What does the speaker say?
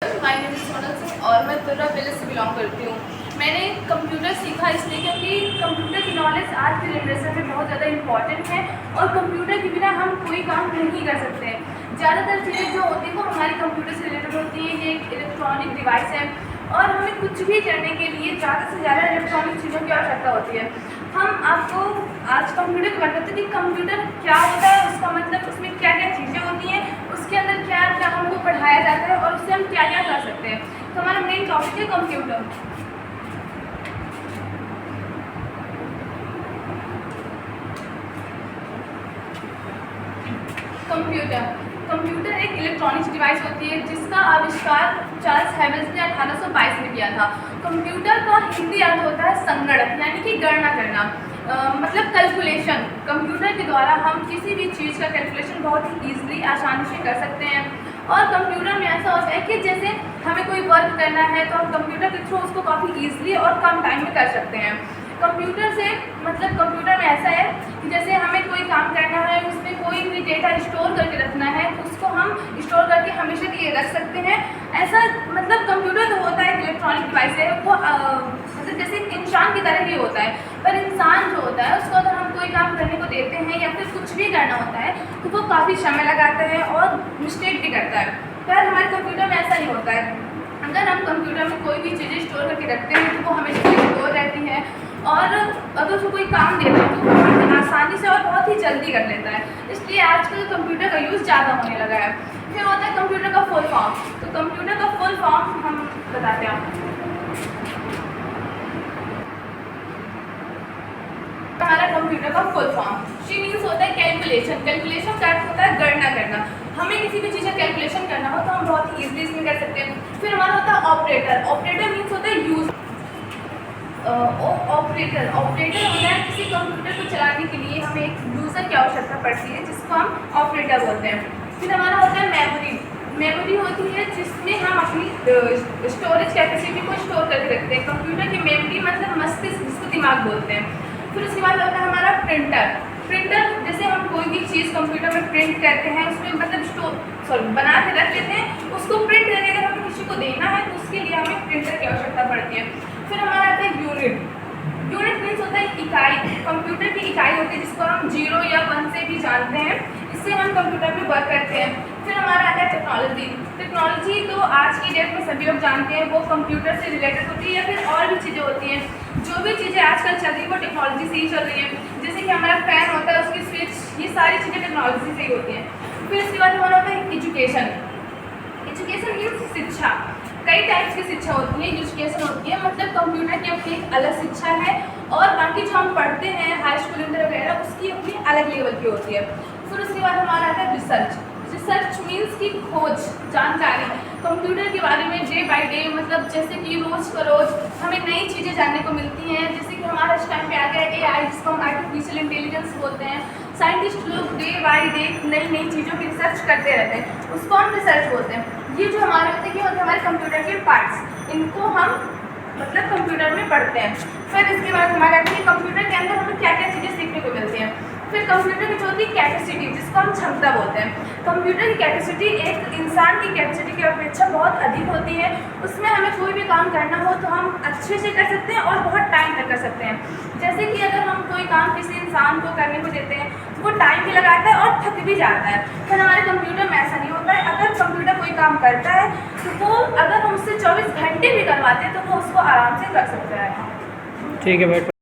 My name is Sonal Singh और मैं तुर्रा village से बिलोंग करती हूँ। मैंने कंप्यूटर सीखा इसलिए क्योंकि कंप्यूटर की नॉलेज आज की जनरेशन में बहुत ज़्यादा इम्पॉर्टेंट है और कंप्यूटर के बिना हम कोई काम नहीं कर सकते हैं। ज़्यादातर चीज़ें जो होती हैं वो हमारी कंप्यूटर से रिलेटेड होती हैं। ये एक इलेक्ट्रॉनिक डिवाइस है और हमें कुछ भी करने के लिए ज़्यादा से ज़्यादा इलेक्ट्रॉनिक चीज़ों की आवश्यकता होती है। हम आपको आज कंप्यूटर के बारे में बताते हैं कि कंप्यूटर क्या होता है, उसका मतलब उसमें क्या क्या चीज़ें होती हैं, उसके अंदर क्या क्या हमको पढ़ाया जाता है और उससे हम क्या क्या कर सकते हैं। तो हमारा मेन टॉपिक है कंप्यूटर। कंप्यूटर एक इलेक्ट्रॉनिक्स डिवाइस होती है जिसका आविष्कार चार्ल्स हैवेल्स ने 1822 में किया था। कंप्यूटर का हिंदी अर्थ होता है संगणक, यानी कि गणना करना, मतलब कैलकुलेशन। कंप्यूटर के द्वारा हम किसी भी चीज़ का कैलकुलेशन बहुत ही ईजिली आसानी से कर सकते हैं। और कंप्यूटर में ऐसा होता है कि जैसे हमें कोई वर्क करना है तो हम कंप्यूटर के थ्रू उसको काफ़ी ईजिली और कम टाइम में कर सकते हैं। कंप्यूटर से मतलब कंप्यूटर में ऐसा है कि जैसे हमें कोई काम करना है, उसमें कोई भी डेटा स्टोर करके रखना है तो उसको हम स्टोर करके हमेशा के लिए रख सकते हैं। ऐसा मतलब कंप्यूटर तो होता है एक इलेक्ट्रॉनिक डिवाइस है, वो मतलब जैसे इंसान की तरह ही होता है, पर इंसान जो होता है उसको अगर हम कोई काम करने को देते हैं या फिर कुछ भी करना होता है तो वो काफ़ी समय लगाता है और मिस्टेक भी करता है। पर हमारे कंप्यूटर में ऐसा नहीं होता है। अगर हम कंप्यूटर में कोई भी चीज़ें स्टोर करके रखते हैं तो वो हमेशा स्टोर रहती है और अगर उसको कोई काम देते हैं तो वो आसानी से और बहुत ही जल्दी कर लेता है। इसलिए आजकल कंप्यूटर का यूज़ ज़्यादा होने लगा है। फिर होता है कंप्यूटर का फुल फॉर्म। तो कंप्यूटर का फुल फॉर्म हम बताते हैं आपको। हमारा कंप्यूटर का फुल फॉर्म शी मीन्स होता है कैलकुलेशन। कैलकुलेशन का अर्थ होता है गणना करना। हमें किसी भी चीज़ का कैलकुलेशन करना हो तो हम बहुत ईजिली इसमें कर सकते हैं। फिर हमारा होता है ऑपरेटर। ऑपरेटर मीन्स होता है यूज। ऑपरेटर होता है किसी कंप्यूटर को चलाने के लिए हमें एक यूज़र की आवश्यकता पड़ती है जिसको हम ऑपरेटर बोलते हैं। फिर हमारा होता है मेमोरी। मेमोरी होती है जिसमें हम अपनी स्टोरेज कैपेसिटी को स्टोर करके रखते हैं। कंप्यूटर की मेमोरी मतलब मस्तिष्क, जिसको दिमाग बोलते हैं। फिर उसके बाद होता है हमारा प्रिंटर। प्रिंटर जैसे हम कोई भी चीज़ कंप्यूटर में प्रिंट करते हैं, उसमें मतलब बना के रख लेते हैं, उसको प्रिंट करके अगर हमें किसी को देना है तो उसके लिए हमें प्रिंटर की आवश्यकता पड़ती है। फिर हमारा आता है यूनिट। यूनिट मीन्स होता है इकाई। कंप्यूटर की इकाई होती है जिसको हम 0 या 1 से भी जानते हैं। इससे हम कंप्यूटर में वर्क करते हैं। फिर हमारा आता है टेक्नोलॉजी। टेक्नोलॉजी तो आज की डेट में सभी लोग जानते हैं, वो कंप्यूटर से रिलेटेड होती है या फिर और भी चीज़ें होती हैं। जो भी चीज़ें आजकल चल रही है वो टेक्नोलॉजी से ही चल रही है। जैसे कि हमारा फैन होता है, उसकी स्विच, ये सारी चीज़ें टेक्नोलॉजी से ही होती हैं। फिर उसके बाद हमारा होता है एजुकेशन। एजुकेशन मीन्स शिक्षा। कई टाइप्स की शिक्षा होती है, एजुकेशन होती है, मतलब कंप्यूटर की अपनी एक अलग शिक्षा है और बाकी जो हम पढ़ते हैं हाई स्कूल इंटर वगैरह उसकी अपनी अलग लेवल की होती है। फिर उसके बाद हमारा आता है रिसर्च। रिसर्च मीन्स की खोज, जानकारी। कंप्यूटर के बारे में डे बाय डे, मतलब जैसे कि रोज़ का रोज़ हमें नई चीज़ें जानने को मिलती हैं। जैसे कि हमारा इस टाइम पे आ गया AI, जिसको हम आर्टिफिशियल इंटेलिजेंस बोलते हैं। साइंटिस्ट लोग डे बाय डे नई नई चीज़ों की रिसर्च करते रहते हैं, उसको हम रिसर्च बोलते हैं। ये जो हमारे होते हैं कि होते हैं हमारे कंप्यूटर के पार्ट्स, इनको हम मतलब कंप्यूटर में पढ़ते हैं। फिर इसके बाद हमारे कंप्यूटर के अंदर हमें क्या क्या चीज़ें सीखने को मिलती हैं। फिर कंप्यूटर की जो होती है कैपेसिटी, जिसको हम क्षमता बोलते हैं। कंप्यूटर की कैपेसिटी एक इंसान की कैपेसिटी की अपेक्षा बहुत अधिक होती है। उसमें हमें कोई भी काम करना हो तो हम अच्छे से कर सकते हैं और बहुत टाइम तक कर सकते हैं। जैसे कि अगर हम कोई काम किसी इंसान को करने को देते हैं तो वो टाइम भी लगाता है और थक भी जाता है। पर हमारे कंप्यूटर में ऐसा नहीं होता है। अगर कंप्यूटर कोई काम करता है तो वो अगर हम उससे 24 घंटे भी करवाते हैं तो वो उसको आराम से कर सकता है। ठीक है भाई।